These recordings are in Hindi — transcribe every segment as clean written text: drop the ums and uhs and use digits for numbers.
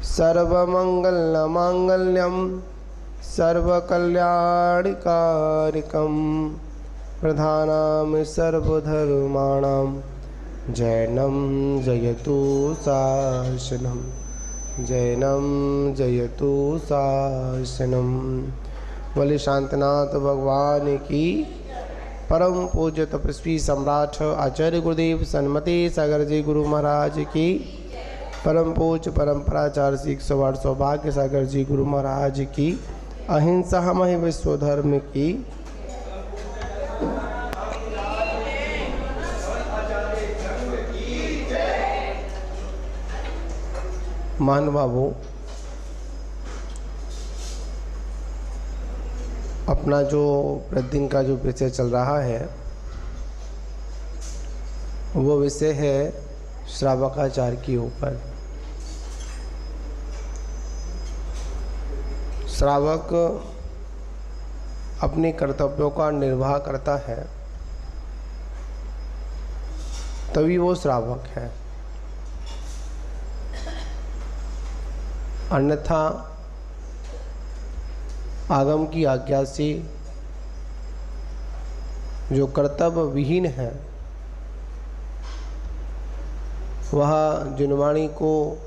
सर्वमंगलमांगल्यं सर्वकल्याणकारिकं प्रधानं सर्वधर्माणां जैनं जयतु शासनं जैनं जयतु शासनं। बोले शांतनाथ भगवान की। परम पूज्य तपस्वी सम्राट आचार्य गुरुदेव सन्मति सागर जी गुरु महाराज की। परम पूज्य परंपराचार्य श्री 108 सौभाग्य सागर जी गुरु महाराज की। अहिंसा हम ही विश्व धर्म की। महानुभावों, अपना जो प्रतिदिन का जो विषय चल रहा है वो विषय है श्रावकाचार के ऊपर। श्रावक अपने कर्तव्यों का निर्वाह करता है तभी वो श्रावक है, अन्यथा आगम की आज्ञा से जो कर्तव्य विहीन है वह जिनवाणी को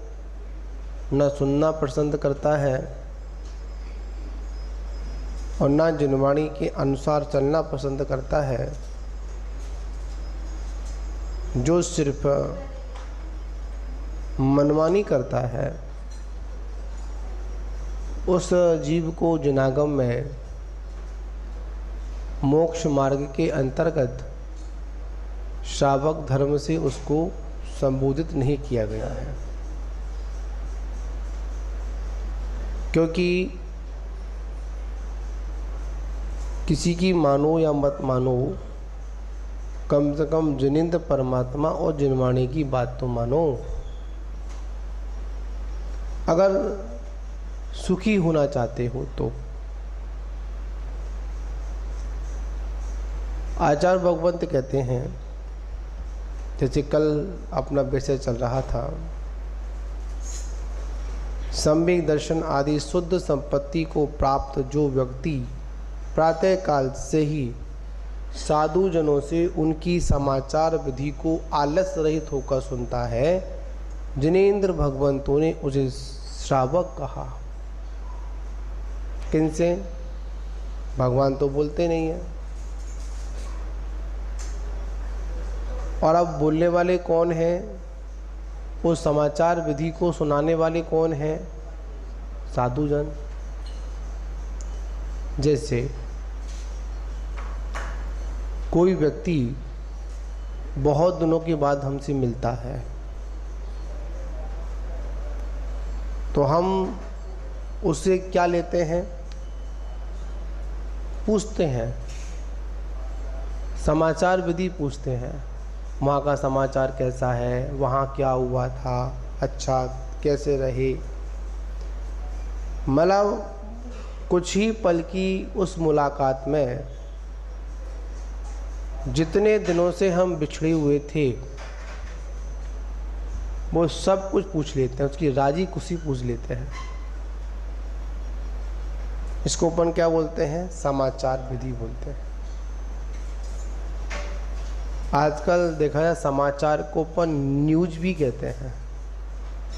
न सुनना पसंद करता है और न जिनवाणी के अनुसार चलना पसंद करता है। जो सिर्फ मनमानी करता है उस जीव को जिनागम में मोक्ष मार्ग के अंतर्गत श्रावक धर्म से उसको संबोधित नहीं किया गया है, क्योंकि किसी की मानो या मत मानो, कम से कम जिनिंद परमात्मा और जिनवाणी की बात तो मानो। अगर सुखी होना चाहते हो तो आचार्य भगवंत कहते हैं, जैसे कल अपना विषय चल रहा था, सम्यक दर्शन आदि शुद्ध संपत्ति को प्राप्त जो व्यक्ति प्रातः काल से ही साधु जनों से उनकी समाचार विधि को आलस्य रहित होकर सुनता है, जिनेंद्र भगवंतों ने उसे श्रावक कहा। किनसे? भगवान तो बोलते नहीं है। और अब बोलने वाले कौन हैं? वो समाचार विधि को सुनाने वाले कौन हैं? साधुजन। जैसे कोई व्यक्ति बहुत दिनों के बाद हमसे मिलता है तो हम उससे क्या लेते हैं? पूछते हैं, समाचार विधि पूछते हैं। वहाँ का समाचार कैसा है, वहाँ क्या हुआ था, अच्छा कैसे रहे। मतलब कुछ ही पल की उस मुलाकात में जितने दिनों से हम बिछड़े हुए थे वो सब कुछ पूछ लेते हैं, उसकी राजी खुशी पूछ लेते हैं। इसको अपन क्या बोलते हैं? समाचार विधि बोलते हैं। आजकल देखा जाए समाचार को अपन न्यूज भी कहते हैं।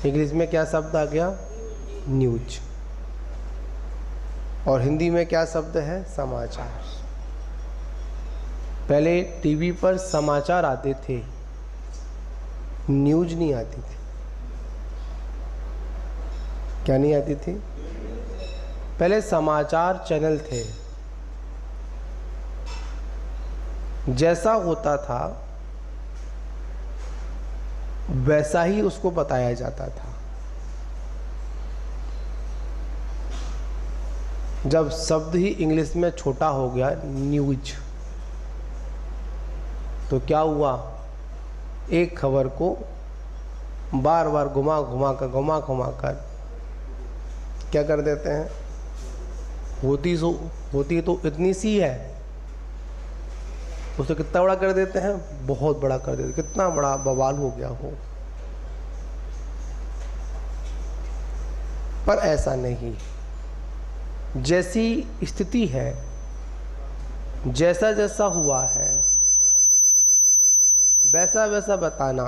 इंग्लिश में क्या शब्द आ गया? न्यूज। और हिंदी में क्या शब्द है? समाचार। पहले टीवी पर समाचार आते थे, न्यूज नहीं आती थी। क्या नहीं आती थी? पहले समाचार चैनल थे, जैसा होता था वैसा ही उसको बताया जाता था। जब शब्द ही इंग्लिश में छोटा हो गया न्यूज, तो क्या हुआ? एक खबर को बार बार घुमा घुमा कर क्या कर देते हैं? होती तो इतनी सी है, उसे कितना बड़ा कर देते हैं? बहुत बड़ा कर देते। कितना बड़ा बवाल हो गया हो। पर ऐसा नहीं। जैसी स्थिति है, जैसा जैसा हुआ है, वैसा वैसा बताना।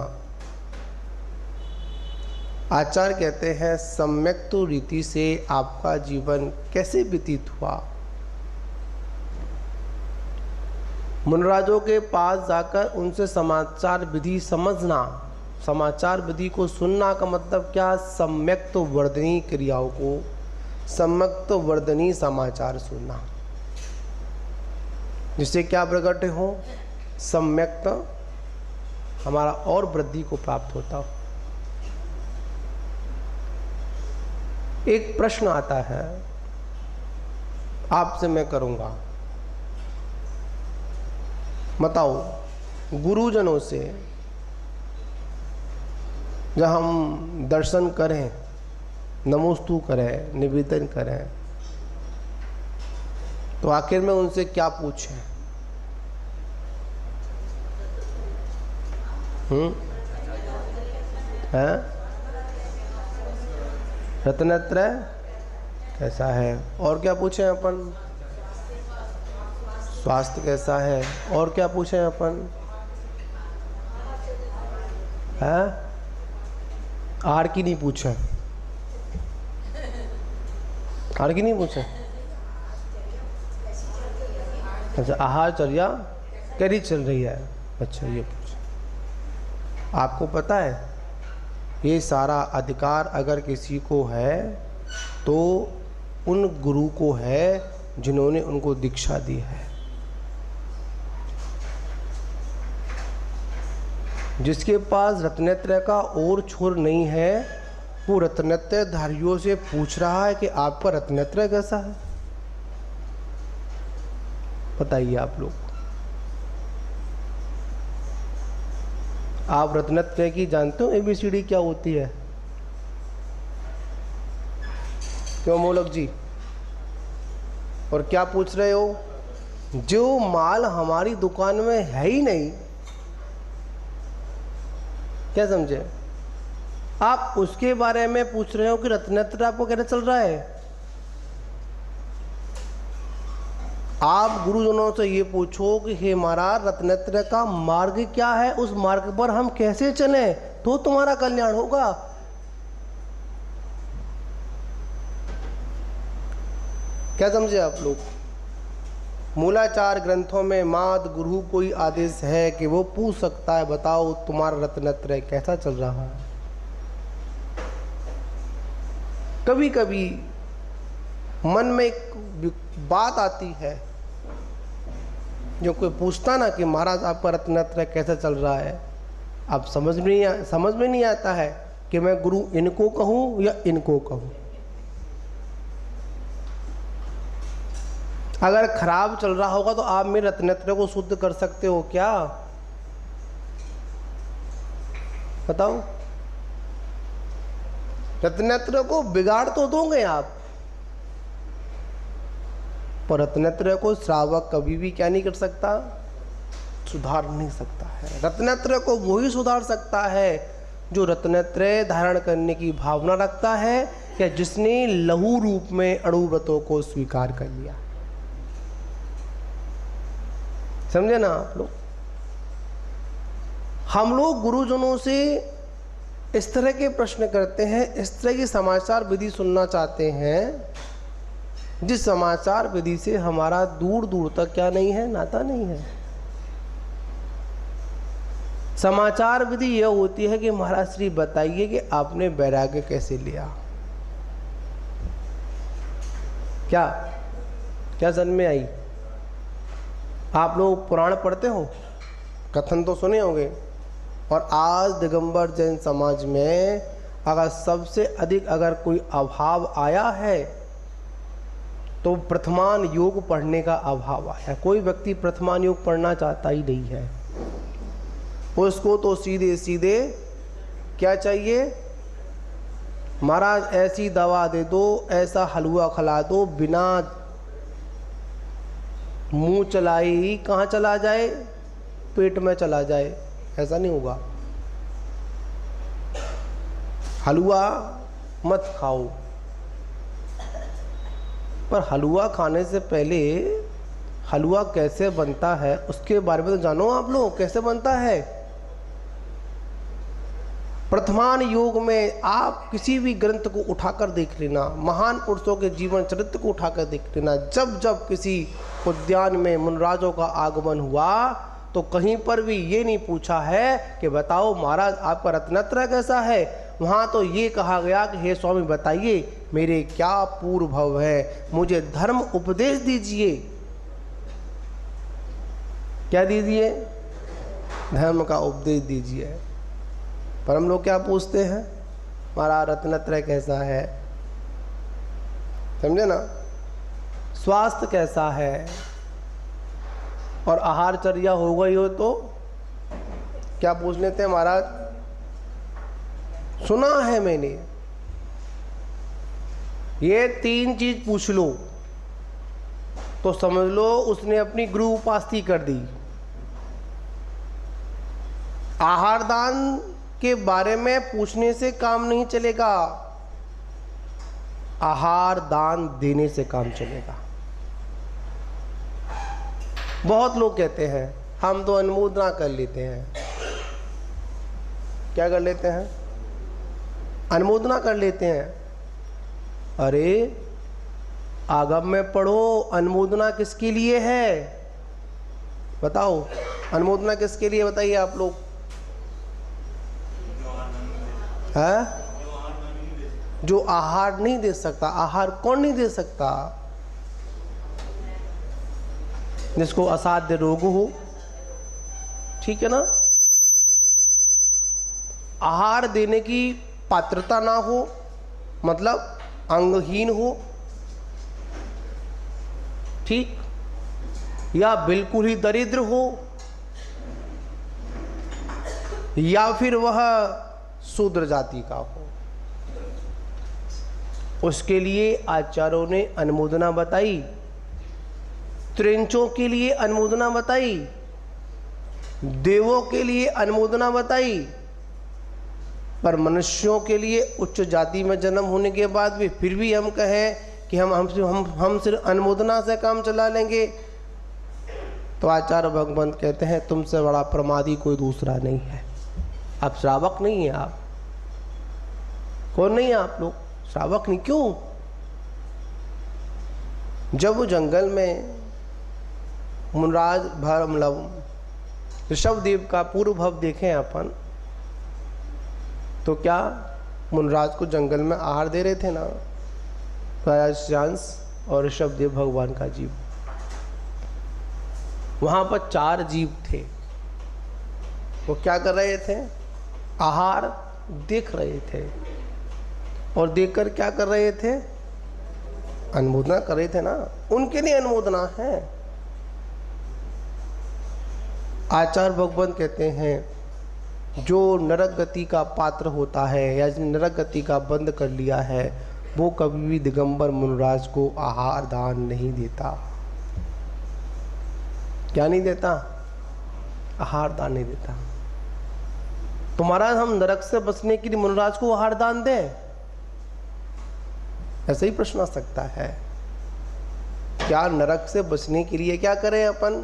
आचार्य कहते हैं सम्यक तो रीति से आपका जीवन कैसे व्यतीत हुआ। मुनराजों के पास जाकर उनसे समाचार विधि समझना, समाचार विधि को सुनना का मतलब क्या? सम्यक तो वर्धनीय क्रियाओं को, सम्यक तो वर्धनीय समाचार सुनना, जिससे क्या प्रकट हो? सम्यक तो हमारा और वृद्धि को प्राप्त होता हो। एक प्रश्न आता है आपसे, मैं करूंगा, बताओ गुरुजनों से जब हम दर्शन करें, नमोस्तु करें, निवेदन करें, तो आखिर में उनसे क्या पूछें? है रत्नत्रय कैसा है? और क्या पूछें अपन? स्वास्थ्य कैसा है? और क्या पूछें अपन? है आहार की नहीं पूछे? आहार की नहीं पूछे? अच्छा, आहारचर्या कैसी चल रही है? अच्छा, ये पूछे। आपको पता है ये सारा अधिकार अगर किसी को है तो उन गुरु को है जिन्होंने उनको दीक्षा दी है। जिसके पास रत्नत्रय का और छोर नहीं है, वो रत्नत्रय धारियों से पूछ रहा है कि आपका रत्नत्रय कैसा है। बताइए आप लोग, आप रत्नत्रय की जानते हो ABCD क्या होती है? क्यों मोलक जी? और क्या पूछ रहे हो? जो माल हमारी दुकान में है ही नहीं, क्या समझे? आप उसके बारे में पूछ रहे हो कि रत्नत्रय आपको कैसे चल रहा है। आप गुरुजनों से ये पूछो कि हे महाराज, रत्नत्रय का मार्ग क्या है, उस मार्ग पर हम कैसे चलें तो तुम्हारा कल्याण होगा। क्या समझे आप लोग? मूलाचार ग्रंथों में माद गुरु कोई आदेश है कि वो पूछ सकता है, बताओ तुम्हारा रत्नत्रय कैसा चल रहा है। कभी कभी मन में एक बात आती है, जो कोई पूछता ना कि महाराज आपका रत्नत्रय कैसा चल रहा है, आप समझ में नहीं आता है कि मैं गुरु इनको कहूँ या इनको कहूँ। अगर खराब चल रहा होगा तो आप मेरे रत्नत्रय को शुद्ध कर सकते हो क्या? बताओ। रत्नत्रय को बिगाड़ तो दोगे आप, पर रत्नत्रय को श्रावक कभी भी क्या नहीं कर सकता? सुधार नहीं सकता है। रत्नत्रय को वही सुधार सकता है जो रत्नत्रय धारण करने की भावना रखता है या जिसने लहू रूप में अणुव्रतों को स्वीकार कर लिया। समझे ना आप लोग? हम लोग गुरुजनों से इस तरह के प्रश्न करते हैं, इस तरह की समाचार विधि सुनना चाहते हैं, जिस समाचार विधि से हमारा दूर दूर तक क्या नहीं है? नाता नहीं है। समाचार विधि यह होती है कि महाराज श्री बताइए कि आपने वैराग्य कैसे लिया। क्या क्या जन्म में आई? आप लोग पुराण पढ़ते हो, कथन तो सुने होंगे। और आज दिगंबर जैन समाज में अगर सबसे अधिक अगर कोई अभाव आया है तो प्रथमान योग पढ़ने का अभाव आया। कोई व्यक्ति प्रथमान योग पढ़ना चाहता ही नहीं है। उसको तो सीधे सीधे क्या चाहिए? महाराज ऐसी दवा दे दो, ऐसा हलवा खिला दो, बिना मुंह चलाए ही कहाँ चला जाए? पेट में चला जाए। ऐसा नहीं होगा। हलवा मत खाओ, पर हलवा खाने से पहले हलवा कैसे बनता है उसके बारे में तो जानो आप लोग, कैसे बनता है। वर्तमान युग में आप किसी भी ग्रंथ को उठाकर देख लेना, महान पुरुषों के जीवन चरित्र को उठाकर देख लेना, जब जब किसी उद्यान में मुनराजों का आगमन हुआ तो कहीं पर भी ये नहीं पूछा है कि बताओ महाराज आपका रत्नत्रय कैसा है। वहाँ तो ये कहा गया कि हे स्वामी बताइए मेरे क्या पूर्व भव है, मुझे धर्म उपदेश दीजिए। क्या दीजिए? धर्म का उपदेश दीजिए। पर हम लोग क्या पूछते हैं, हमारा रत्नत्रय कैसा है, समझे ना, स्वास्थ्य कैसा है, और आहारचर्या हो गई हो तो क्या पूछ लेते हैं महाराज, सुना है मैंने, ये 3 चीज पूछ लो तो समझ लो उसने अपनी गुरु उपासना कर दी। आहार दान के बारे में पूछने से काम नहीं चलेगा, आहार दान देने से काम चलेगा। बहुत लोग कहते हैं हम तो अनुमोदना कर लेते हैं। क्या कर लेते हैं? अनुमोदना कर लेते हैं। अरे आगम में पढ़ो, अनुमोदना किसके लिए है बताओ, अनुमोदना किसके लिए बताइए आप लोग। है जो आहार नहीं दे सकता। आहार कौन नहीं दे सकता? जिसको असाध्य रोग हो, ठीक है ना, आहार देने की पात्रता ना हो, मतलब अंगहीन हो, ठीक, या बिल्कुल ही दरिद्र हो, या फिर वह शूद्र जाति का हो, उसके लिए आचार्यों ने अनुमोदना बताई। त्रिंचों के लिए अनुमोदना बताई, देवों के लिए अनुमोदना बताई, पर मनुष्यों के लिए उच्च जाति में जन्म होने के बाद भी फिर भी हम कहें कि हम सिर्फ अनुमोदना से काम चला लेंगे, तो आचार्य भगवंत कहते हैं तुमसे बड़ा प्रमादी कोई दूसरा नहीं है। आप श्रावक नहीं है। आप कौन नहीं है? आप लोग श्रावक नहीं। क्यों? जब वो जंगल में मुनराज ऋषभदेव का पूर्व भव देखें अपन, तो क्या मुनराज को जंगल में आहार दे रहे थे ना राजांश और ऋषभदेव भगवान का जीव। वहां पर 4 जीव थे, वो क्या कर रहे थे? आहार देख रहे थे, और देखकर क्या कर रहे थे? अनुमोदना कर रहे थे ना। उनके लिए अनुमोदना है। आचार्य भगवंत कहते हैं जो नरक गति का पात्र होता है या नरक गति का बंद कर लिया है, वो कभी भी दिगंबर मुनराज को आहार दान नहीं देता। क्या नहीं देता? आहार दान नहीं देता। तो महाराज हम नरक से बचने के लिए मुनराज को आहार दान दें? ऐसा ही प्रश्न आ सकता है। क्या नरक से बचने के लिए क्या करें अपन?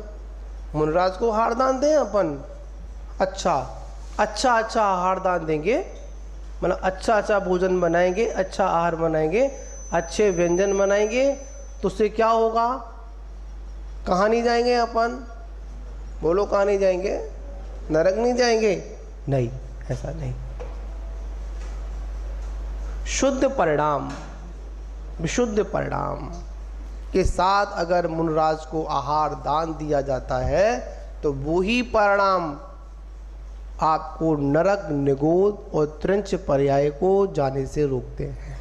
मुनराज को आहार दान दें अपन? अच्छा आहार दान देंगे, मतलब अच्छा भोजन बनाएंगे, अच्छा आहार बनाएंगे, अच्छे व्यंजन बनाएंगे, तो उससे क्या होगा? कहाँ नहीं जाएंगे अपन? बोलो कहाँ नहीं जाएंगे? नरक नहीं जाएंगे? नहीं, ऐसा नहीं। शुद्ध परिणाम, विशुद्ध परिणाम के साथ अगर मुनराज को आहार दान दिया जाता है तो वही परिणाम आपको नरक, निगोद और त्रिंच पर्याय को जाने से रोकते हैं।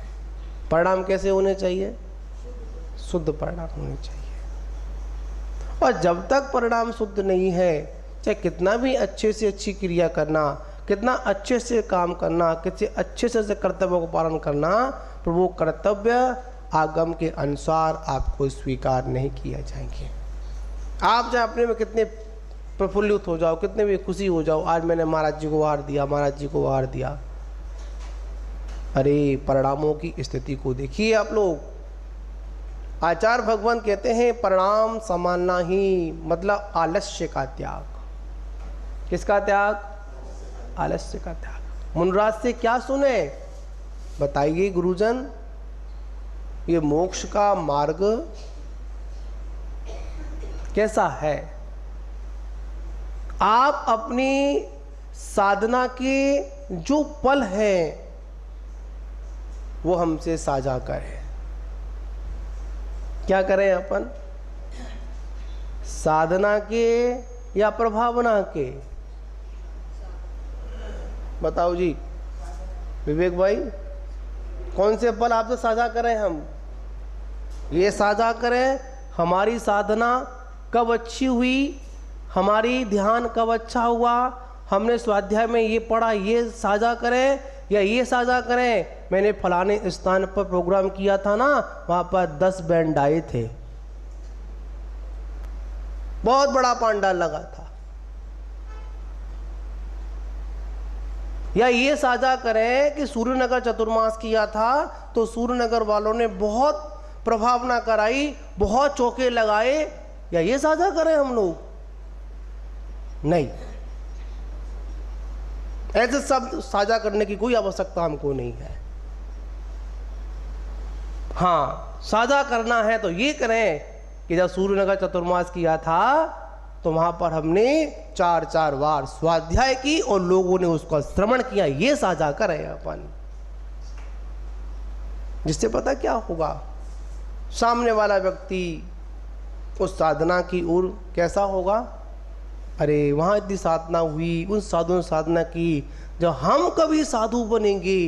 परिणाम कैसे होने चाहिए? शुद्ध परिणाम होने चाहिए। और जब तक परिणाम शुद्ध नहीं है, चाहे कितना भी अच्छे से अच्छी क्रिया करना, कितना अच्छे से काम करना, किसी अच्छे से कर्तव्य को पालन करना, पर वो कर्तव्य आगम के अनुसार आपको स्वीकार नहीं किया जाएंगे। आप चाहे अपने में कितने प्रफुल्लित हो जाओ, कितने भी खुशी हो जाओ, आज मैंने महाराज जी को वार दिया, महाराज जी को वार दिया, अरे परिणामों की स्थिति को देखिए आप लोग। आचार्य भगवान कहते हैं परिणाम संभालना ही मतलब आलस्य का त्याग। किसका त्याग? आलस्य का त्याग। मुनराज से क्या सुने? बताइए गुरुजन, ये मोक्ष का मार्ग कैसा है? आप अपनी साधना के जो पल हैं वो हमसे साझा करें। क्या करें अपन? साधना के या प्रभावना के? बताओ जी विवेक भाई, कौन से पल आपसे साझा करें हम? ये साझा करें हमारी साधना कब अच्छी हुई, हमारी ध्यान कब अच्छा हुआ, हमने स्वाध्याय में ये पढ़ा, ये साझा करें, या ये साझा करें मैंने फलाने स्थान पर प्रोग्राम किया था ना, वहां पर 10 बैंड आए थे, बहुत बड़ा पंडाल लगा था। या ये साझा करें कि सूर्यनगर चतुर्मास किया था तो सूर्यनगर वालों ने बहुत प्रभावना कराई, बहुत चौके लगाए, या ये साझा करें हम लोग? नहीं, ऐसे शब्द साझा करने की कोई आवश्यकता हमको नहीं है। हाँ, साझा करना है तो ये करें कि जब सूर्यनगर चतुर्मास किया था तो वहां पर हमने 4 बार स्वाध्याय की और लोगों ने उसका श्रवण किया, ये साझा करें अपन। जिससे पता क्या होगा, सामने वाला व्यक्ति उस साधना की ओर कैसा होगा, अरे वहां इतनी साधना हुई, उन साधुओं ने साधना की, जब हम कभी साधु बनेंगे,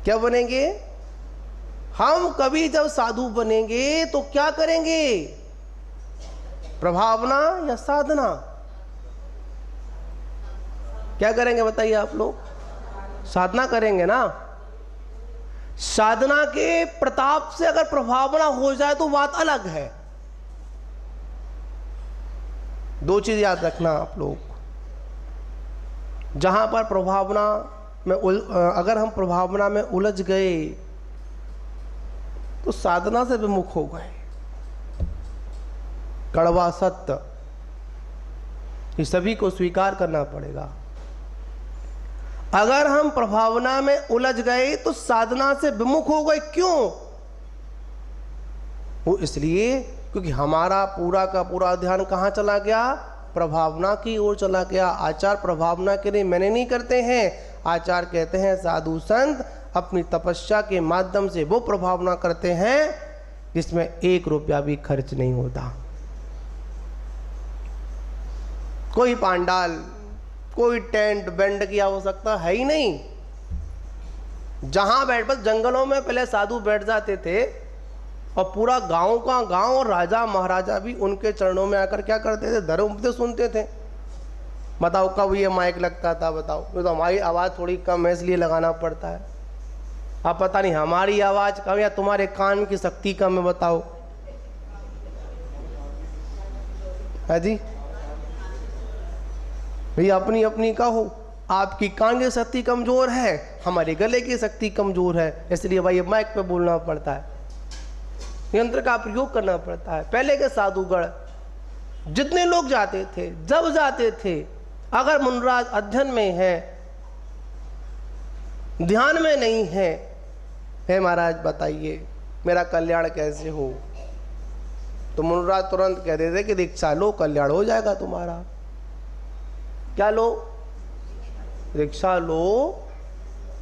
क्या बनेंगे? हम कभी जब साधु बनेंगे तो क्या करेंगे? प्रभावना या साधना? क्या करेंगे बताइए आप लोग? साधना करेंगे ना। साधना के प्रताप से अगर प्रभावना हो जाए तो बात अलग है। 2 चीज याद रखना आप लोग, जहां पर प्रभावना में अगर हम प्रभावना में उलझ गए तो साधना से विमुख हो गए। कड़वा सत्य, ये सभी को स्वीकार करना पड़ेगा। अगर हम प्रभावना में उलझ गए तो साधना से विमुख हो गए। क्यों? वो इसलिए क्योंकि हमारा पूरा का पूरा ध्यान कहाँ चला गया? प्रभावना की ओर चला गया। आचार प्रभावना के लिए मैंने नहीं करते हैं, आचार कहते हैं साधु संत अपनी तपस्या के माध्यम से वो प्रभावना करते हैं जिसमें 1 रुपया भी खर्च नहीं होता। कोई पांडाल, कोई टेंट बेंड की आवश्यकता है ही नहीं। जहां बैठ, बस जंगलों में पहले साधु बैठ जाते थे और पूरा गांव का गांव और राजा महाराजा भी उनके चरणों में आकर क्या करते थे? धर्म उपदेश सुनते थे। बताओ कब ये माइक लगता था? बताओ, तो हमारी आवाज़ थोड़ी कम है इसलिए लगाना पड़ता है। अब पता नहीं हमारी आवाज़ कम या तुम्हारे कान की शक्ति कम है, बताओ। है जी भैया, अपनी अपनी कहो। आपकी कान की शक्ति कमजोर है, हमारे गले की शक्ति कमजोर है, इसलिए भाई माइक पे बोलना पड़ता है, यंत्र का प्रयोग करना पड़ता है। पहले के साधुगण जितने लोग जाते थे, जब जाते थे, अगर मुनराज अध्ययन में है, ध्यान में नहीं है, हे महाराज बताइए मेरा कल्याण कैसे हो, तो मुनराज तुरंत कह देते कि दीक्षा लो, कल्याण हो जाएगा तुम्हारा। क्या लो? दीक्षा लो,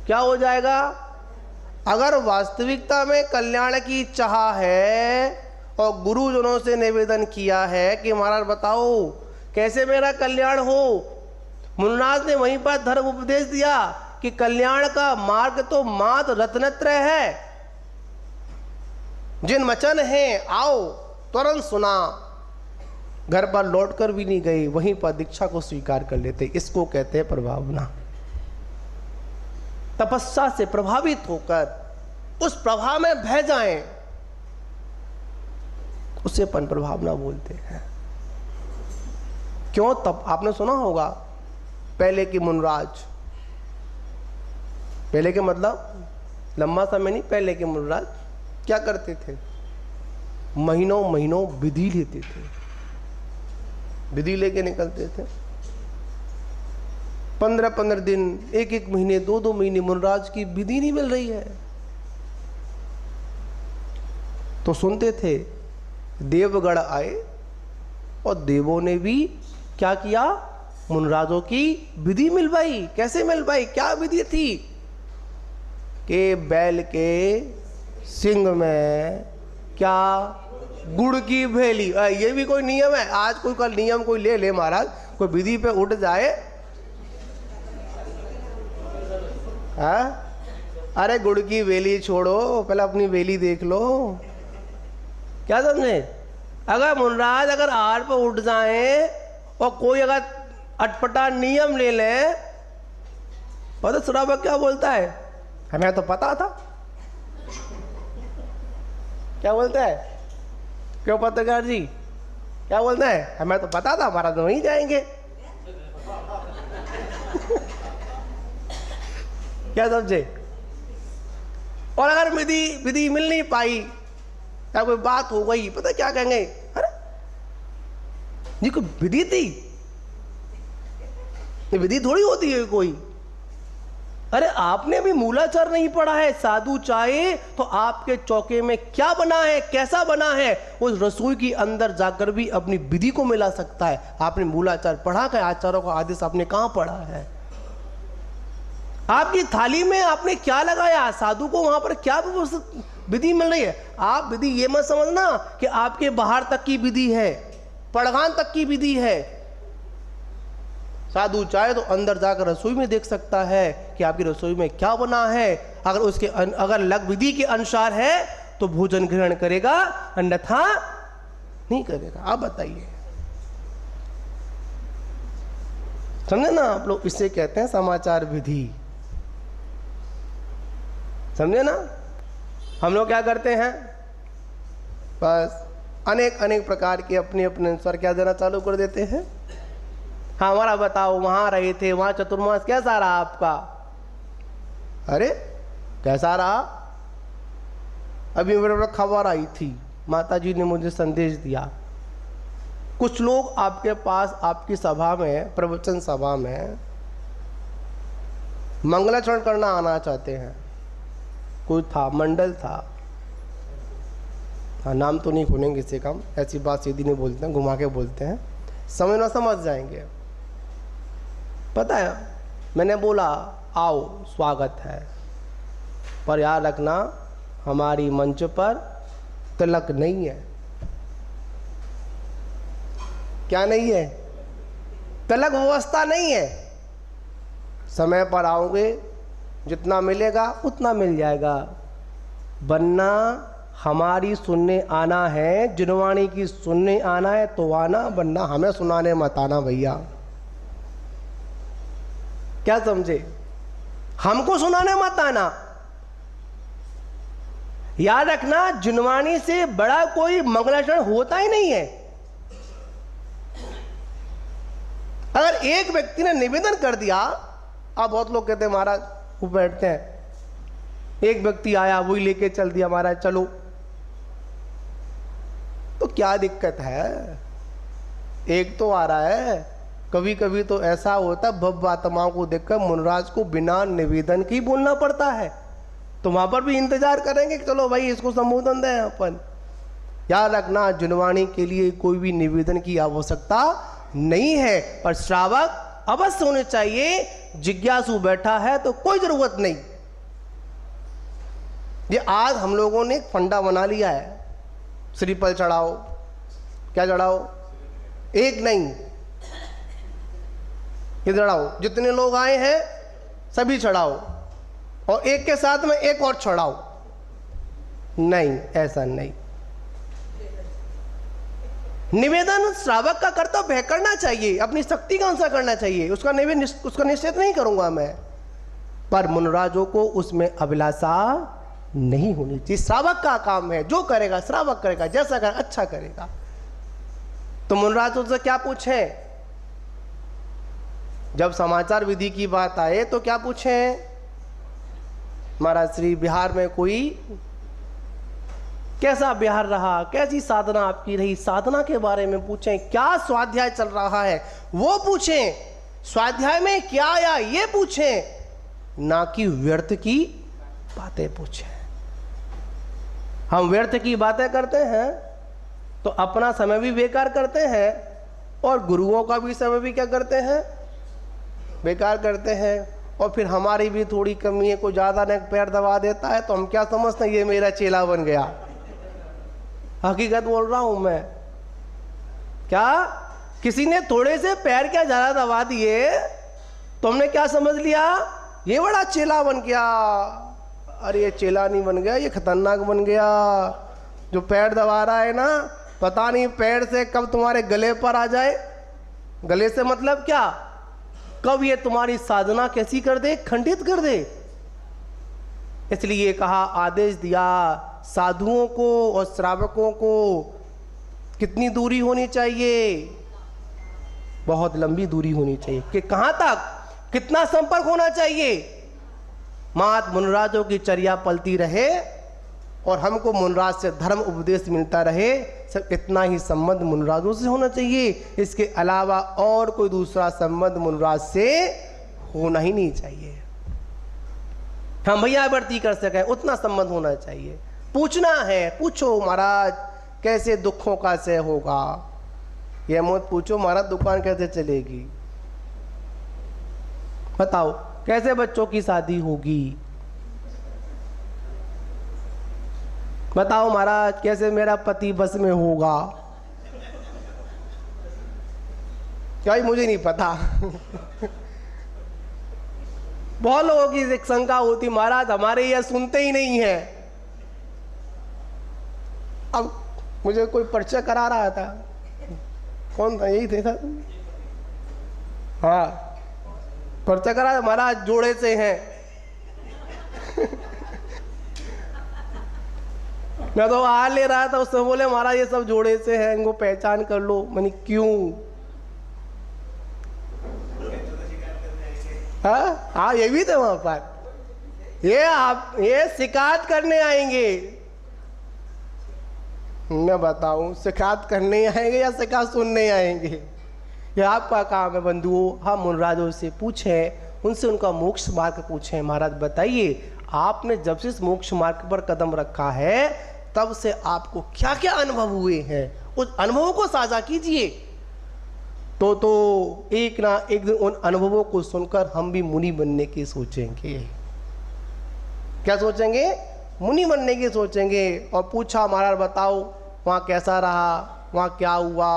क्या हो जाएगा? अगर वास्तविकता में कल्याण की चाह है और गुरुजनों से निवेदन किया है कि महाराज बताओ कैसे मेरा कल्याण हो, मुन्नाज ने वहीं पर धर्म उपदेश दिया कि कल्याण का मार्ग तो मात्र रत्नत्रय है, जिन वचन हैं आओ, तुरंत सुना, घर पर लौटकर भी नहीं गए, वहीं पर दीक्षा को स्वीकार कर लेते। इसको कहते हैं प्रभावना। तपस्या से प्रभावित होकर उस प्रभाव में बह जाएं, उसे अपन प्रभावना बोलते हैं। क्यों? तब आपने सुना होगा पहले की मुनराज, पहले के मतलब लंबा समय नहीं, पहले के मुनराज क्या करते थे? महीनों महीनों विधि लेते थे, विधि लेके निकलते थे। 15-15 दिन, 1-1 महीने, 2-2 महीने मुनराज की विधि नहीं मिल रही है। तो सुनते थे, देवगण आए और देवों ने भी क्या किया, मुनराजों की विधि मिलवाई। कैसे मिलवाई, क्या विधि थी कि बैल के सिंग में क्या, गुड़ की भेली। ये भी कोई नियम है? आज कोई कल नियम कोई ले ले महाराज, कोई विधि पे उठ जाए। अरे गुड़ की वेली छोड़ो, पहले अपनी वेली देख लो। क्या समझे? अगर मुनराज अगर आड़ पर उठ जाए और कोई अगर अटपटा नियम ले ले, पता श्रावक क्या बोलता है, हमें तो पता था। क्या बोलता है? क्यों पत्रकार जी, क्या बोलता है? हमें तो पता था, हमारा तो वहीं जाएंगे। क्या समझे? और अगर विधि मिल नहीं पाई या कोई बात हो गई, पता क्या कहेंगे, अरे ये कोई विधि थी, ये विधि थोड़ी होती है कोई। अरे आपने अभी मूलाचार नहीं पढ़ा है, साधु चाहे तो आपके चौके में क्या बना है, कैसा बना है, उस रसोई के अंदर जाकर भी अपनी विधि को मिला सकता है। आपने मूलाचार पढ़ा है, आचार्यों का आदेश आपने कहां पढ़ा है? आपकी थाली में आपने क्या लगाया, साधु को वहां पर क्या विधि मिल रही है? आप विधि ये मत समझना कि आपके बाहर तक की विधि है, पड़गान तक की विधि है। साधु चाहे तो अंदर जाकर रसोई में देख सकता है कि आपकी रसोई में क्या बना है। अगर लग विधि के अनुसार है तो भोजन ग्रहण करेगा, अन्यथा नहीं करेगा। आप बताइए, समझे ना आप लोग? इसे कहते हैं समाचार विधि, समझे ना? हम लोग क्या करते हैं, बस अनेक प्रकार के अपने अपने अनुसार क्या देना चालू कर देते हैं। हाँ, हमारा बताओ, वहां रहे थे, वहां चतुर्मास कैसा रहा आपका? अरे कैसा रहा? अभी मेरे पास खबर आई थी, माता जी ने मुझे संदेश दिया, कुछ लोग आपके पास आपकी सभा में, प्रवचन सभा में मंगलाचरण करना आना चाहते हैं। कोई था, मंडल था, हाँ नाम तो नहीं खोलेंगे किसी का, ऐसी बात सीधी नहीं बोलते हैं, घुमा के बोलते हैं, समझ जाएंगे। पता है, मैंने बोला आओ स्वागत है, पर याद रखना हमारी मंच पर तिलक नहीं है। क्या नहीं है? तिलक व्यवस्था नहीं है। समय पर आओगे, जितना मिलेगा उतना मिल जाएगा, वरना हमारी सुनने आना है, जिनवाणी की सुनने आना है तो आना, वरना हमें सुनाने मत आना भैया। क्या समझे? हमको सुनाने मत आना। याद रखना, जिनवाणी से बड़ा कोई मंगलाचरण होता ही नहीं है। अगर एक व्यक्ति ने निवेदन कर दिया, अब बहुत लोग कहते हैं महाराज, वो बैठते हैं, एक व्यक्ति आया वही लेके चल दिया महाराज चलो, तो क्या दिक्कत है? एक तो आ रहा है। कभी कभी तो ऐसा होता है, भव्य आत्माओं को देखकर मुनराज को बिना निवेदन के ही बोलना पड़ता है, तो वहां पर भी इंतजार करेंगे कि चलो भाई इसको संबोधन दें अपन। याद रखना, जिनवाणी के लिए कोई भी निवेदन की आवश्यकता नहीं है, पर श्रावक अवश्य होने चाहिए। जिज्ञासु बैठा है तो कोई जरूरत नहीं। ये आज हम लोगों ने एक फंडा बना लिया है, श्रीफल चढ़ाओ, क्या चढ़ाओ, एक नहीं, ये चढ़ाओ, जितने लोग आए हैं सभी चढ़ाओ, और एक के साथ में एक और चढ़ाओ। नहीं, ऐसा नहीं। निवेदन श्रावक का कर्तव्य है, करना चाहिए, अपनी शक्ति का अनुसार करना चाहिए, उसका निषेध नहीं करूंगा मैं, पर मुनराजों को उसमें अभिलाषा नहीं होनी चाहिए। श्रावक का काम है, जो करेगा श्रावक करेगा, जैसा करेगा अच्छा करेगा। तो मुनराजों से क्या पूछें? जब समाचार विधि की बात आए तो क्या पूछें? महाराज श्री बिहार में कोई कैसा बिहार रहा, कैसी साधना आपकी रही, साधना के बारे में पूछें। क्या स्वाध्याय चल रहा है वो पूछें, स्वाध्याय में क्या आया ये पूछें, ना कि व्यर्थ की बातें पूछें। हम व्यर्थ की बातें करते हैं तो अपना समय भी बेकार करते हैं और गुरुओं का भी समय भी क्या करते हैं, बेकार करते हैं। और फिर हमारी भी थोड़ी कमी है, कोई ज़्यादा ने पैर दबा देता है तो हम क्या समझते हैं, ये मेरा चेला बन गया। हकीकत बोल रहा हूं मैं। क्या किसी ने थोड़े से पैर क्या ज़्यादा दबा दिए तो हमने क्या समझ लिया, ये बड़ा चेला बन गया। अरे ये चेला नहीं बन गया, ये खतरनाक बन गया। जो पैर दबा रहा है ना, पता नहीं पैर से कब तुम्हारे गले पर आ जाए। गले से मतलब क्या, कब ये तुम्हारी साधना कैसी कर दे, खंडित कर दे। इसलिए कहा, आदेश दिया साधुओं को और श्रावकों को कितनी दूरी होनी चाहिए, बहुत लंबी दूरी होनी चाहिए। कि कहां तक, कितना संपर्क होना चाहिए, मात मुनराजों की चर्या पलती रहे और हमको मुनराज से धर्म उपदेश मिलता रहे, सब इतना ही संबंध मुनराजों से होना चाहिए। इसके अलावा और कोई दूसरा संबंध मुनराज से होना ही नहीं चाहिए। हम भैया वर्ती कर सकें उतना संबंध होना चाहिए। पूछना है, पूछो महाराज कैसे दुखों का सह होगा, यह मत पूछो महाराज दुकान कैसे चलेगी, बताओ कैसे बच्चों की शादी होगी, बताओ महाराज कैसे मेरा पति बस में होगा। क्या मुझे नहीं पता। बहुत लोगों की एक शंका होती, महाराज हमारे यह सुनते ही नहीं है। अब मुझे कोई परिचय करा रहा था, कौन था, यही थे सर, हाँ परिचय करा, महाराज जोड़े से हैं। मैं तो आ ले रहा था, उससे बोले महाराज ये सब जोड़े से हैं, इनको पहचान कर लो। मैंने क्यों, हाँ ये भी थे वहां पर, ये आप ये शिकायत करने आएंगे। मैं बताऊं शिकायत करने आएंगे या शिकायत सुनने आएंगे, ये आपका काम है बंधुओं। हम मुनराजों से पूछें, उनसे उनका मोक्ष मार्ग पूछें। महाराज बताइए आपने जब से इस मोक्ष मार्ग पर कदम रखा है तब से आपको क्या क्या अनुभव हुए हैं, उस अनुभवों को साझा कीजिए। तो एक ना एक दिन उन अनुभवों को सुनकर हम भी मुनि बनने की सोचेंगे। क्या सोचेंगे, मुनि बनने की सोचेंगे। और पूछा महाराज बताओ वहाँ कैसा रहा, वहाँ क्या हुआ।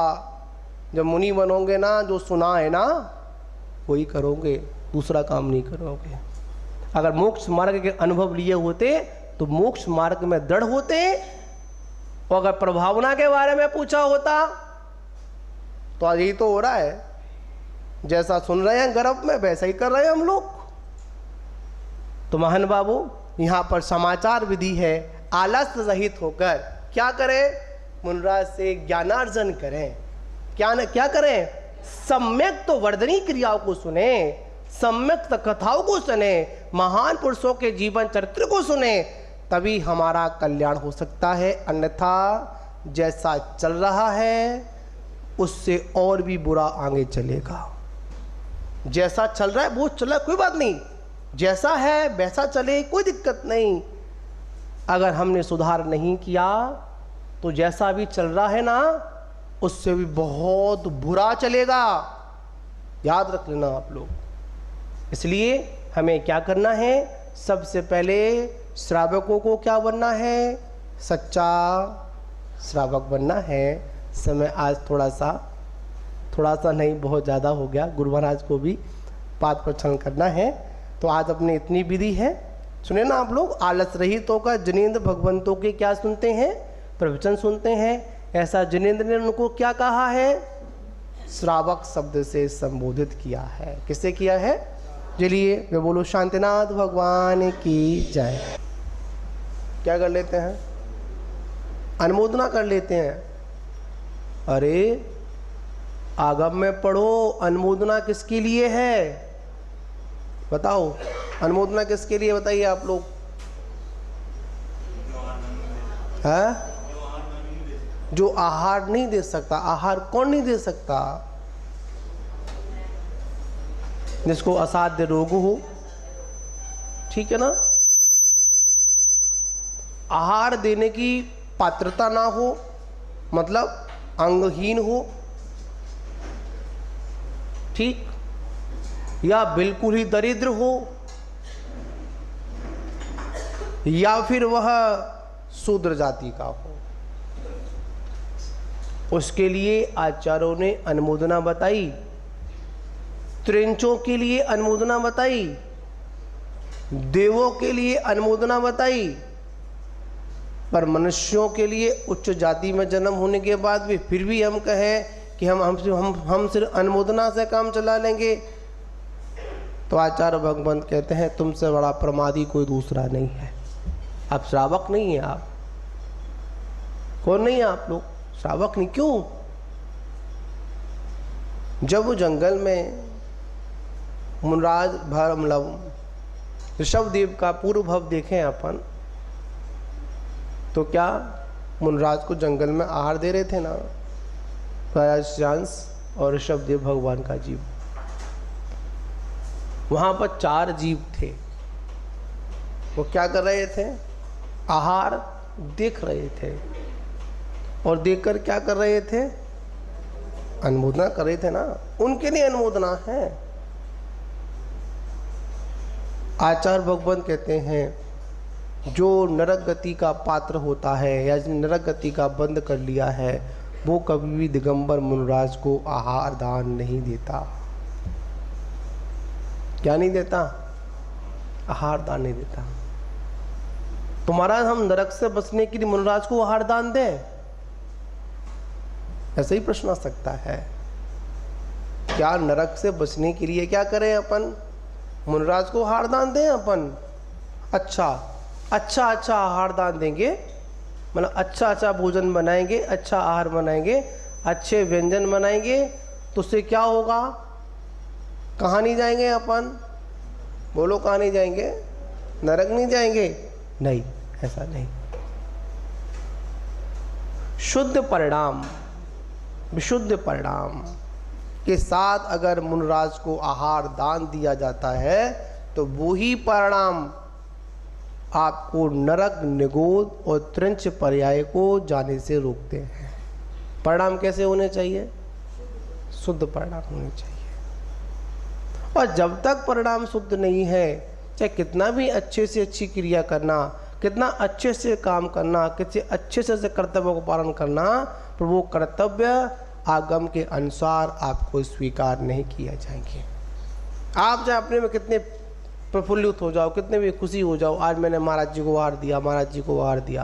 जब मुनि बनोगे ना, जो सुना है ना वही करोगे, दूसरा काम नहीं करोगे। अगर मोक्ष मार्ग के अनुभव लिए होते तो मोक्ष मार्ग में दृढ़ होते, और अगर प्रभावना के बारे में पूछा होता तो आज यही तो हो रहा है, जैसा सुन रहे हैं गर्भ में वैसा ही कर रहे हैं हम लोग। तो महान बाबू यहाँ पर समाचार विधि है, आलस्य रहित होकर क्या करें, मुनराज से ज्ञानार्जन करें। क्या करें, सम्यक तो वर्धनी क्रियाओं को सुने, सम्यक कथाओं को सुने, महान पुरुषों के जीवन चरित्र को सुने, तभी हमारा कल्याण हो सकता है। अन्यथा जैसा चल रहा है उससे और भी बुरा आगे चलेगा। जैसा चल रहा है वो चल रहा है, कोई बात नहीं, जैसा है वैसा चले, कोई दिक्कत नहीं। अगर हमने सुधार नहीं किया तो जैसा भी चल रहा है ना उससे भी बहुत बुरा चलेगा, याद रख लेना आप लोग। इसलिए हमें क्या करना है, सबसे पहले श्रावकों को क्या बनना है, सच्चा श्रावक बनना है। समय आज थोड़ा सा नहीं बहुत ज़्यादा हो गया, गुरु महाराज को भी पाद प्रक्षण करना है। तो आज अपनी इतनी विधि है, सुने ना आप लोग। आलस रहित होकर जिनेंद्र भगवंतों के क्या सुनते हैं, प्रवचन सुनते हैं। ऐसा जिनेंद्र ने उनको क्या कहा है, श्रावक शब्द से संबोधित किया है। किससे किया है, चलिए वे बोलो शांतिनाथ भगवान की जय। क्या कर लेते हैं, अनुमोदना कर लेते हैं। अरे आगम में पढ़ो, अनुमोदना किसके लिए है बताओ, अनुमोदना किसके लिए बताइए आप लोग, हैं? जो आहार नहीं दे सकता। आहार कौन नहीं दे सकता? जिसको असाध्य रोग हो, ठीक है ना, आहार देने की पात्रता ना हो, मतलब अंगहीन हो, ठीक, या बिल्कुल ही दरिद्र हो, या फिर वह शूद्र जाति का हो, उसके लिए आचार्यों ने अनुमोदना बताई। त्रिंचों के लिए अनुमोदना बताई, देवों के लिए अनुमोदना बताई, पर मनुष्यों के लिए उच्च जाति में जन्म होने के बाद भी फिर भी हम कहें कि हम सिर्फ अनुमोदना से काम चला लेंगे, तो आचार्य भगवंत कहते हैं तुमसे बड़ा प्रमादी कोई दूसरा नहीं है। आप श्रावक नहीं है, आप कौन नहीं है? आप लोग श्रावक नहीं। क्यों? जब वो जंगल में मुनराज मतलब ऋषभदेव का पूर्व भव देखें अपन, तो क्या मुनराज को जंगल में आहार दे रहे थे ना राजांश और ऋषभदेव भगवान का जीव। वहां पर 4 जीव थे, वो क्या कर रहे थे? आहार देख रहे थे, और देखकर क्या कर रहे थे? अनुमोदना कर रहे थे ना। उनके लिए अनुमोदना है। आचार्य भगवान कहते हैं जो नरक गति का पात्र होता है या नरक गति का बंद कर लिया है, वो कभी भी दिगंबर मुनराज को आहार दान नहीं देता। क्या नहीं देता? आहार दान नहीं देता। तुम्हारा हम नरक से बचने के लिए मुनराज को आहार दान दें? ऐसा ही प्रश्न आ सकता है। क्या नरक से बचने के लिए क्या करें अपन? मुनराज को आहार दान दें अपन? अच्छा आहार दान देंगे, मतलब अच्छा भोजन बनाएंगे, अच्छा आहार बनाएंगे, अच्छे व्यंजन बनाएंगे, तो उससे क्या होगा? कहाँ नहीं जाएंगे अपन? बोलो, कहाँ नहीं जाएंगे? नरक नहीं जाएंगे? नहीं, ऐसा नहीं। शुद्ध परिणाम, विशुद्ध परिणाम के साथ अगर मुनराज को आहार दान दिया जाता है तो वो ही परिणाम आपको नरक, निगोद और त्रिंच पर्याय को जाने से रोकते हैं। परिणाम कैसे होने चाहिए? शुद्ध परिणाम होने चाहिए। और जब तक परिणाम शुद्ध नहीं है, चाहे कितना भी अच्छे से अच्छी क्रिया करना, कितना अच्छे से काम करना, किसी अच्छे से कर्तव्य को पालन करना, पर वो कर्तव्य आगम के अनुसार आपको स्वीकार नहीं किया जाएंगे। आप चाहे अपने में कितने प्रफुल्लित हो जाओ, कितने भी खुशी हो जाओ, आज मैंने महाराज जी को वार दिया, महाराज जी को वार दिया,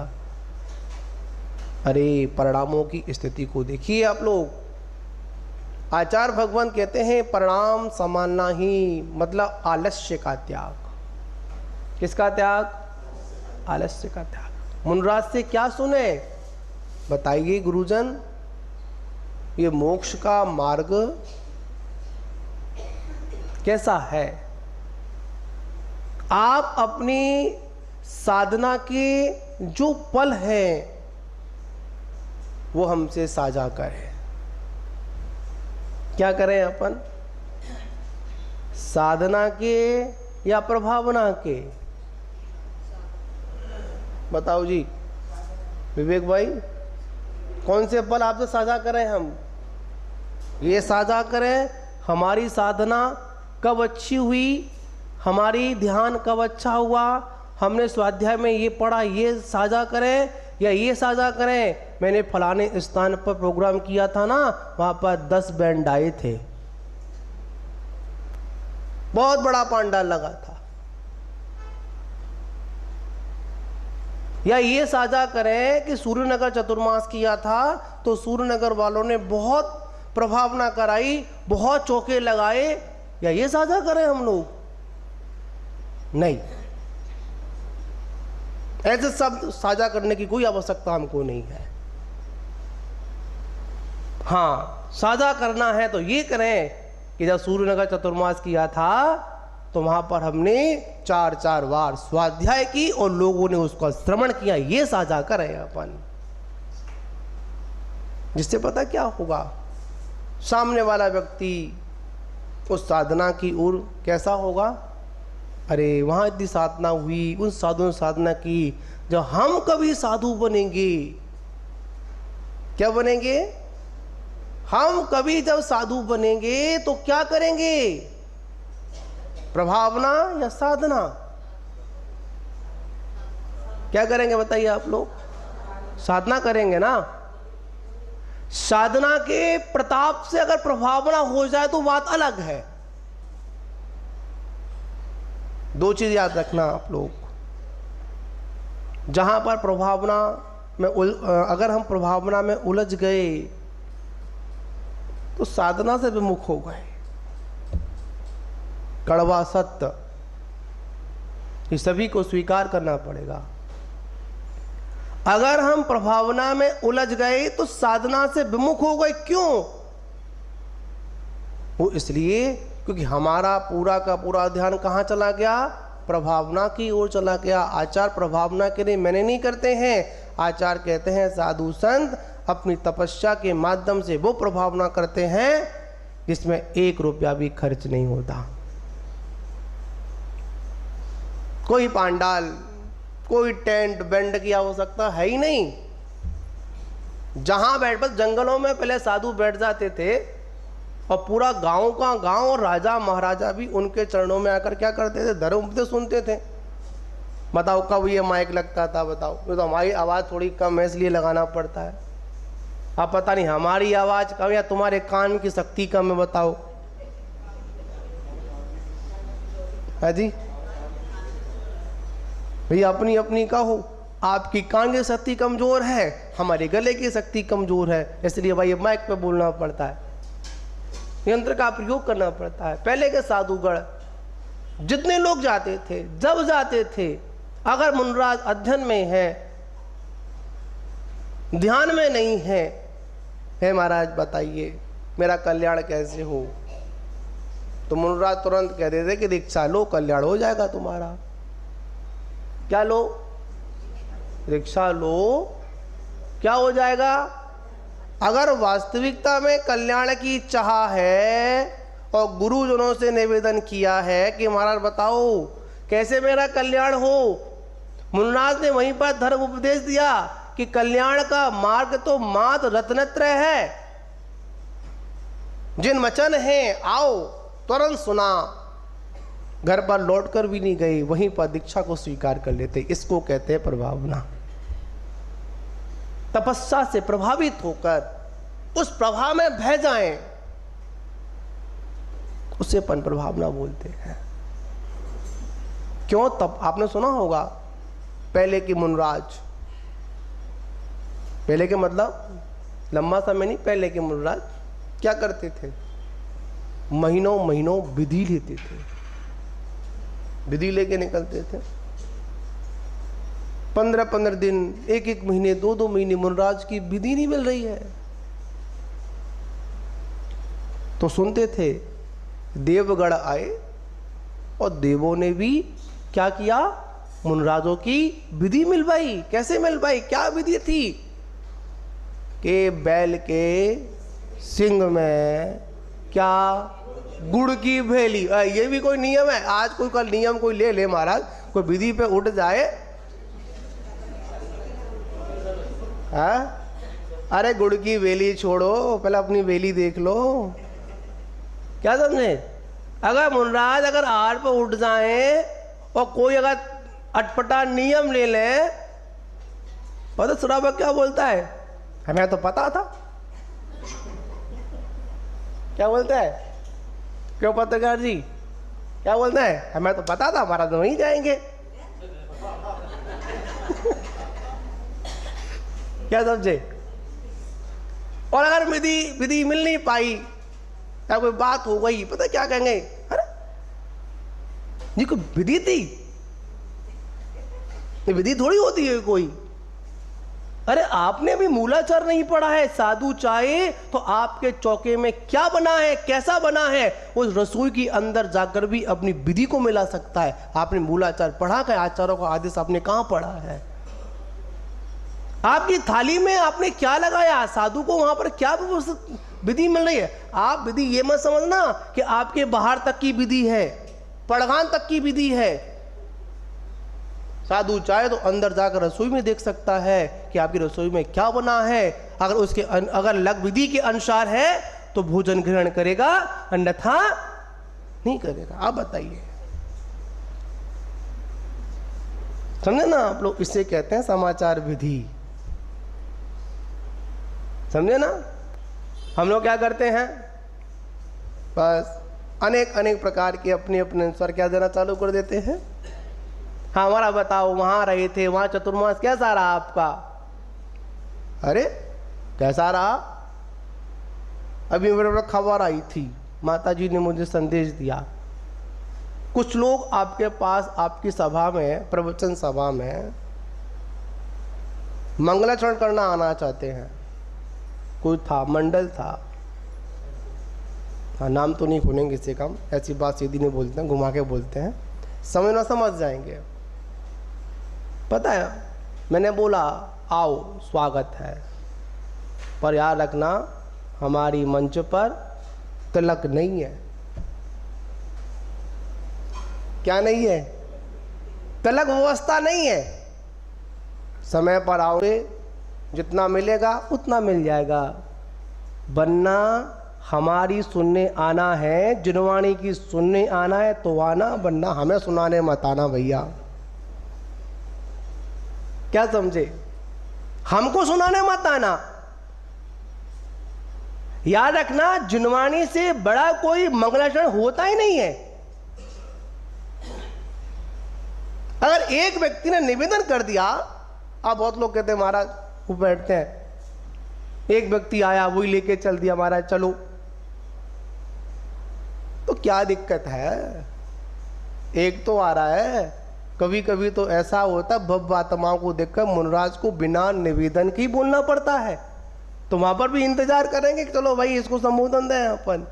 अरे परिणामों की स्थिति को देखिए आप लोग। आचार्य भगवान कहते हैं परिणाम समाना ही, मतलब आलस्य का त्याग। किसका त्याग? आलस्य का त्याग। मुनराज से क्या सुने? बताइए गुरुजन, ये मोक्ष का मार्ग कैसा है? आप अपनी साधना के जो पल हैं वो हमसे साझा करें। क्या करें अपन? साधना के या प्रभावना के? बताओ जी विवेक भाई, कौन से पल आपसे साझा करें हम? ये साझा करें हमारी साधना कब अच्छी हुई, हमारी ध्यान कब अच्छा हुआ, हमने स्वाध्याय में ये पढ़ा, ये साझा करें, या ये साझा करें मैंने फलाने स्थान पर प्रोग्राम किया था ना, वहाँ पर 10 बैंड आए थे, बहुत बड़ा पंडाल लगा था। या ये साझा करें कि सूर्यनगर चतुर्मास किया था तो सूर्यनगर वालों ने बहुत प्रभावना कराई, बहुत चौके लगाए, या ये साझा करें हम लोग? नहीं, ऐसे शब्द साझा करने की कोई आवश्यकता हमको नहीं है। हाँ, साझा करना है तो ये करें कि जब सूर्यनगर चतुर्मास किया था तो वहां पर हमने 4 बार स्वाध्याय की और लोगों ने उसका श्रवण किया, ये साझा करें अपन। जिससे पता क्या होगा, सामने वाला व्यक्ति उस साधना की ओर कैसा होगा, अरे वहाँ इतनी साधना हुई, उन साधुओं ने साधना की, जब हम कभी साधु बनेंगे, क्या बनेंगे, हम कभी जब साधु बनेंगे तो क्या करेंगे, प्रभावना या साधना, क्या करेंगे बताइए आप लोग, साधना करेंगे ना। साधना के प्रताप से अगर प्रभावना हो जाए तो बात अलग है। दो चीज याद रखना आप लोग, जहां पर प्रभावना में अगर हम प्रभावना में उलझ गए तो साधना से विमुख हो गए। कड़वा सत्य, ये सभी को स्वीकार करना पड़ेगा। अगर हम प्रभावना में उलझ गए तो साधना से विमुख हो गए। क्यों? वो इसलिए क्योंकि हमारा पूरा का पूरा ध्यान कहाँ चला गया, प्रभावना की ओर चला गया। आचार प्रभावना के लिए मैंने नहीं करते हैं, आचार कहते हैं साधु संत अपनी तपस्या के माध्यम से वो प्रभावना करते हैं जिसमें 1 रुपया भी खर्च नहीं होता। कोई पांडाल, कोई टेंट बेंड की आवश्यकता है ही नहीं। जहां बैठ, बस जंगलों में पहले साधु बैठ जाते थे और पूरा गांव का गांव और राजा महाराजा भी उनके चरणों में आकर क्या करते थे, धर्म उपदेश सुनते थे। बताओ कब ये माइक लगता था, बताओ, तो हमारी आवाज़ थोड़ी कम है इसलिए लगाना पड़ता है। अब पता नहीं हमारी आवाज़ कम या तुम्हारे कान की शक्ति कम है, बताओ है जी भैया, अपनी अपनी कहो। आपकी कान की शक्ति कमजोर है, हमारे गले की शक्ति कमजोर है, इसलिए भाई माइक पे बोलना पड़ता है, यंत्र का प्रयोग करना पड़ता है। पहले के साधुगण जितने लोग जाते थे, जब जाते थे, अगर मुनराज अध्ययन में है, ध्यान में नहीं है, हे महाराज बताइए मेरा कल्याण कैसे हो, तो मुनराज तुरंत कह देते कि दीक्षा लो, कल्याण हो जाएगा तुम्हारा। क्या लो? दीक्षा लो, क्या हो जाएगा? अगर वास्तविकता में कल्याण की चाह है और गुरुजनों से निवेदन किया है कि महाराज बताओ कैसे मेरा कल्याण हो, मुन्नाज ने वहीं पर धर्म उपदेश दिया कि कल्याण का मार्ग तो मात रत्नत्रय है, जिन वचन हैं आओ, तुरंत सुना, घर पर लौटकर भी नहीं गए, वहीं पर दीक्षा को स्वीकार कर लेते। इसको कहते हैं प्रभावना। तपस्या से प्रभावित होकर उस प्रभाव में बह जाएं, उसे अपन प्रभावना बोलते हैं। क्यों? तब आपने सुना होगा पहले के मुनराज, पहले के मतलब लंबा समय नहीं, पहले के मुनराज क्या करते थे, महीनों महीनों विधि लेते थे, विधि लेके निकलते थे। 15-15 दिन, 1-1 महीने, 2-2 महीने मुनराज की विधि नहीं मिल रही है, तो सुनते थे। देवगण आए और देवों ने भी क्या किया, मुनराजों की विधि मिलवाई। कैसे मिलवाई? क्या विधि थी कि बैल के सिंग में क्या, गुड़ की भेली। ये भी कोई नियम है? आज कोई कल नियम कोई ले ले महाराज, कोई विधि पे उठ जाए, अरे गुड़ की वेली छोड़ो, पहले अपनी वेली देख लो। क्या समझे? अगर मुनराज अगर आड़ पर उठ जाए और कोई अगर अटपटा नियम ले ले, पता सुराबा क्या बोलता है, हमें तो पता था। क्या बोलता है? क्यों पत्रकार जी क्या बोलता है? हमें तो पता था, हमारा तो वहीं जाएंगे। क्या समझे? और अगर विधि मिल नहीं पाई या कोई बात हो गई, पता क्या कहेंगे, अरे जी कोई विधि थी, ये विधि थोड़ी होती है कोई। अरे आपने भी मूलाचार नहीं पढ़ा है। साधु चाहे तो आपके चौके में क्या बना है, कैसा बना है, उस रसोई के अंदर जाकर भी अपनी विधि को मिला सकता है। आपने मूलाचार पढ़ा है? आचार्यों का आदेश आपने कहां पढ़ा है? आपकी थाली में आपने क्या लगाया, साधु को वहां पर क्या विधि मिल रही है। आप विधि ये मत समझना कि आपके बाहर तक की विधि है, पड़गान तक की विधि है। साधु चाहे तो अंदर जाकर रसोई में देख सकता है कि आपकी रसोई में क्या बना है। अगर लग विधि के अनुसार है तो भोजन ग्रहण करेगा, अन्यथा नहीं करेगा। आप बताइए, समझे ना आप लोग? इसे कहते हैं समाचार विधि, समझे ना? हम लोग क्या करते हैं, बस अनेक अनेक प्रकार के अपने अपने अनुसार क्या देना चालू कर देते हैं। हाँ, हमारा बताओ, वहां रहे थे, वहां चतुर्मास कैसा रहा आपका? अरे कैसा रहा? अभी मेरे पास खबर आई थी, माता जी ने मुझे संदेश दिया, कुछ लोग आपके पास आपकी सभा में, प्रवचन सभा में मंगलाचरण करना आना चाहते हैं। कोई था, मंडल था, हाँ नाम तो नहीं खुलेंगे किसी का, ऐसी बात सीधी नहीं बोलते हैं, घुमा के बोलते हैं, समझ ना समझ जाएंगे। पता है, मैंने बोला आओ स्वागत है, पर याद रखना हमारी मंच पर तिलक नहीं है। क्या नहीं है? तिलक व्यवस्था नहीं है। समय पर आओगे, जितना मिलेगा उतना मिल जाएगा, वरना हमारी सुनने आना है, जिनवाणी की सुनने आना है तो आना, वरना हमें सुनाने मत आना भैया। क्या समझे? हमको सुनाने मत आना। याद रखना, जिनवाणी से बड़ा कोई मंगलाचरण होता ही नहीं है। अगर एक व्यक्ति ने निवेदन कर दिया, आप बहुत लोग कहते हैं महाराज, वो बैठते हैं, एक व्यक्ति आया वही लेके चल दिया महाराज चलो, तो क्या दिक्कत है? एक तो आ रहा है। कभी कभी तो ऐसा होता है, भव्य आत्माओं को देखकर मुनराज को बिना निवेदन के ही बोलना पड़ता है, तो वहां पर भी इंतजार करेंगे कि चलो भाई इसको संबोधन दें अपन।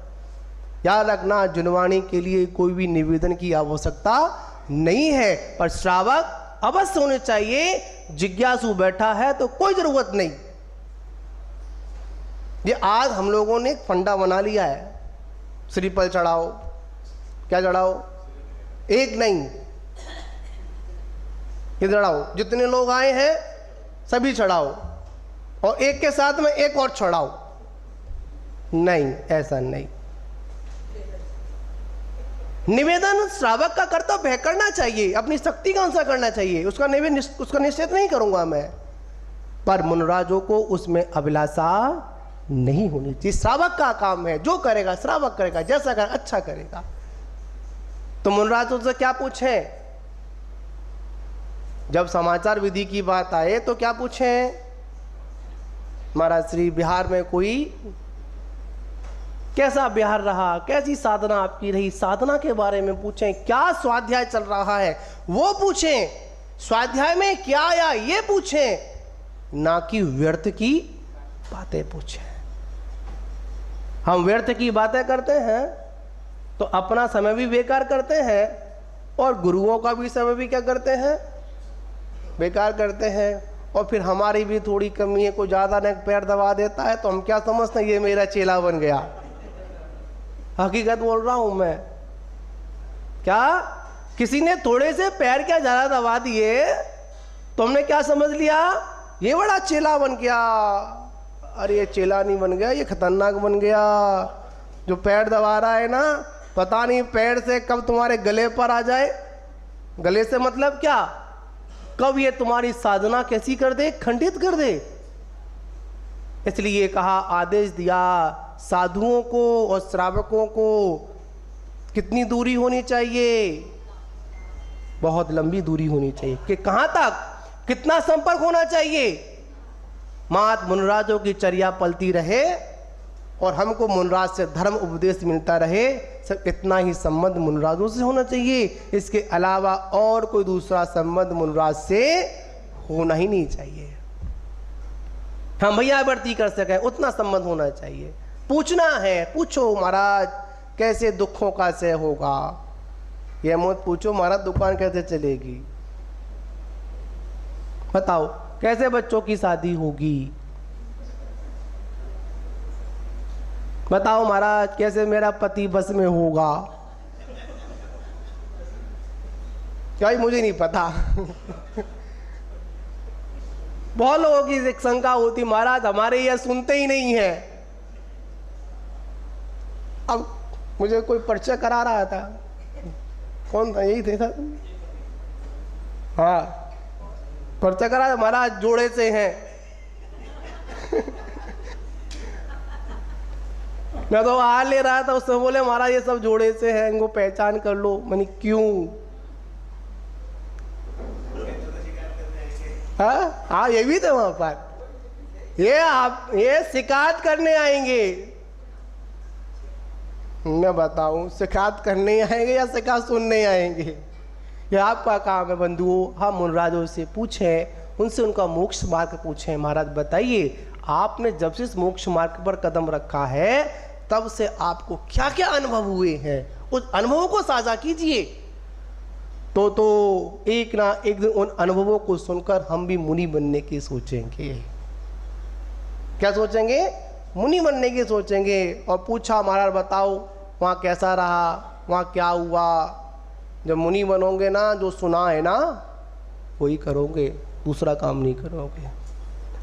याद रखना, जुनवाणी के लिए कोई भी निवेदन की आवश्यकता नहीं है, पर श्रावक अवश्य होने चाहिए। जिज्ञासु बैठा है तो कोई जरूरत नहीं। ये आज हम लोगों ने एक फंडा बना लिया है, श्रीफल चढ़ाओ, क्या चढ़ाओ, एक नहीं, ये चढ़ाओ, जितने लोग आए हैं सभी चढ़ाओ, और एक के साथ में एक और चढ़ाओ। नहीं, ऐसा नहीं। निवेदन श्रावक का कर्तव्य है, करना चाहिए, अपनी शक्ति का अनुसार करना चाहिए, उसका निवेदन, उसका निषेध नहीं करूंगा मैं, पर मुनराजों को उसमें अभिलाषा नहीं होनी चाहिए। श्रावक का काम है, जो करेगा श्रावक करेगा, जैसा करेगा अच्छा करेगा। तो मुनराजों से क्या पूछें? जब समाचार विधि की बात आए तो क्या पूछें? महाराज श्री बिहार में कोई कैसा बिहार रहा, कैसी साधना आपकी रही, साधना के बारे में पूछें। क्या स्वाध्याय चल रहा है वो पूछें, स्वाध्याय में क्या आया ये पूछें, ना कि व्यर्थ की बातें पूछें। हम व्यर्थ की बातें करते हैं तो अपना समय भी बेकार करते हैं, और गुरुओं का भी समय भी क्या करते हैं, बेकार करते हैं। और फिर हमारी भी थोड़ी कमी है, कोई ज़्यादा ने पैर दबा देता है तो हम क्या समझते हैं, ये मेरा चेला बन गया। हकीकत बोल रहा हूं मैं। क्या किसी ने थोड़े से पैर क्या ज़्यादा दबा दिए तो हमने क्या समझ लिया, ये बड़ा चेला बन गया। अरे ये चेला नहीं बन गया, ये खतरनाक बन गया। जो पैर दबा रहा है ना, पता नहीं पैर से कब तुम्हारे गले पर आ जाए। गले से मतलब क्या, कब ये तुम्हारी साधना कैसी कर दे, खंडित कर दे। इसलिए कहा, आदेश दिया साधुओं को और श्रावकों को कितनी दूरी होनी चाहिए, बहुत लंबी दूरी होनी चाहिए। कि कहां तक, कितना संपर्क होना चाहिए, मात मुनराजों की चर्या पलती रहे और हमको मुनराज से धर्म उपदेश मिलता रहे, सिर्फ इतना ही संबंध मुनराजों से होना चाहिए। इसके अलावा और कोई दूसरा संबंध मुनराज से होना ही नहीं चाहिए। हम भैया बढ़ती कर सके उतना संबंध होना चाहिए। पूछना है, पूछो महाराज कैसे दुखों का सह होगा, यह मत पूछो महाराज दुकान कैसे चलेगी। बताओ, कैसे बच्चों की शादी होगी? बताओ महाराज, कैसे मेरा पति बस में होगा? क्या मुझे नहीं पता। बहुत लोगों की एक शंका होती, महाराज हमारे ये सुनते ही नहीं है। अब मुझे कोई परिचय करा रहा था, कौन था? यही थे सर। हाँ, परिचय करा था, महाराज जोड़े से हैं। मैं तो हार ले रहा था, उससे बोले महाराज ये सब जोड़े से हैं, इनको पहचान कर लो। मैंने क्यों? हाँ, ये भी थे वहां पर। ये शिकायत करने आएंगे। मैं बताऊं, शिकायत करने आएंगे या शिकायत सुनने आएंगे? ये आपका काम है बंधुओं। हम मुनराजों से पूछें, उनसे उनका मोक्ष मार्ग पूछें। महाराज बताइए, आपने जब से इस मोक्ष मार्ग पर कदम रखा है तब से आपको क्या क्या अनुभव हुए हैं, उस अनुभवों को साझा कीजिए। तो एक ना एक दिन उन अनुभवों को सुनकर हम भी मुनि बनने की सोचेंगे। क्या सोचेंगे? मुनि बनने की सोचेंगे। और पूछा, महाराज बताओ वहाँ कैसा रहा, वहाँ क्या हुआ? जब मुनि बनोगे ना, जो सुना है ना वही करोगे, दूसरा काम नहीं करोगे।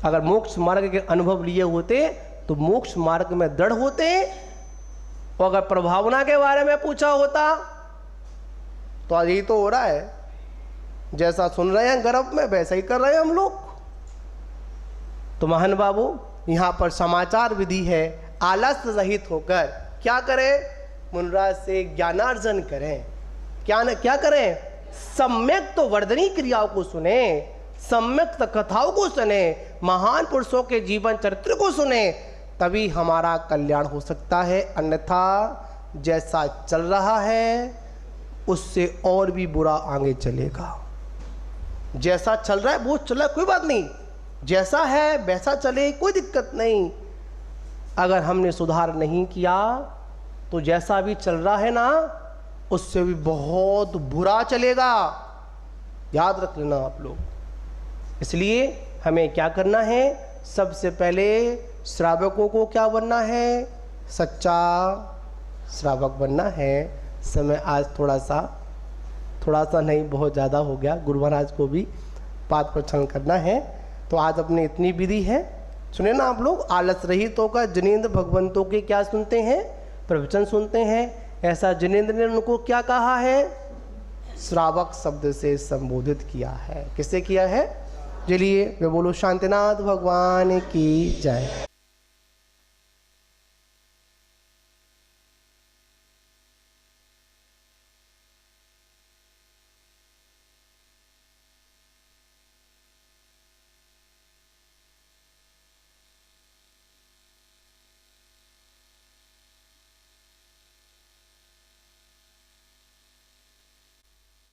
अगर मोक्ष मार्ग के अनुभव लिए होते तो मोक्ष मार्ग में दृढ़ होते। और अगर प्रभावना के बारे में पूछा होता तो आज यही तो हो रहा है, जैसा सुन रहे हैं गर्भ में वैसा ही कर रहे हैं हम लोग। तो महान बाबू, यहाँ पर समाचार विधि है, आलस्य रहित होकर क्या करें? मुनराज से ज्ञानार्जन करें। क्या करें? सम्यक तो वर्धनी क्रियाओं को सुने, सम्यक कथाओं को सुने, महान पुरुषों के जीवन चरित्र को सुने, तभी हमारा कल्याण हो सकता है। अन्यथा जैसा चल रहा है उससे और भी बुरा आगे चलेगा। जैसा चल रहा है वो चल रहा है, कोई बात नहीं, जैसा है वैसा चले, कोई दिक्कत नहीं। अगर हमने सुधार नहीं किया तो जैसा भी चल रहा है ना उससे भी बहुत बुरा चलेगा। याद रख लेना आप लोग। इसलिए हमें क्या करना है? सबसे पहले श्रावकों को क्या बनना है? सच्चा श्रावक बनना है। समय आज थोड़ा सा नहीं, बहुत ज़्यादा हो गया। गुरु महाराज को भी पाठ प्रवचन करना है, तो आज अपने इतनी विधि है। सुने ना आप लोग, आलस रहित होकर जिनेंद्र भगवंतों के क्या सुनते हैं? प्रवचन सुनते हैं। ऐसा जिनेंद्र ने उनको क्या कहा है? श्रावक शब्द से संबोधित किया है। किससे किया है? चलिए वे बोलो शांतिनाथ भगवान की जय।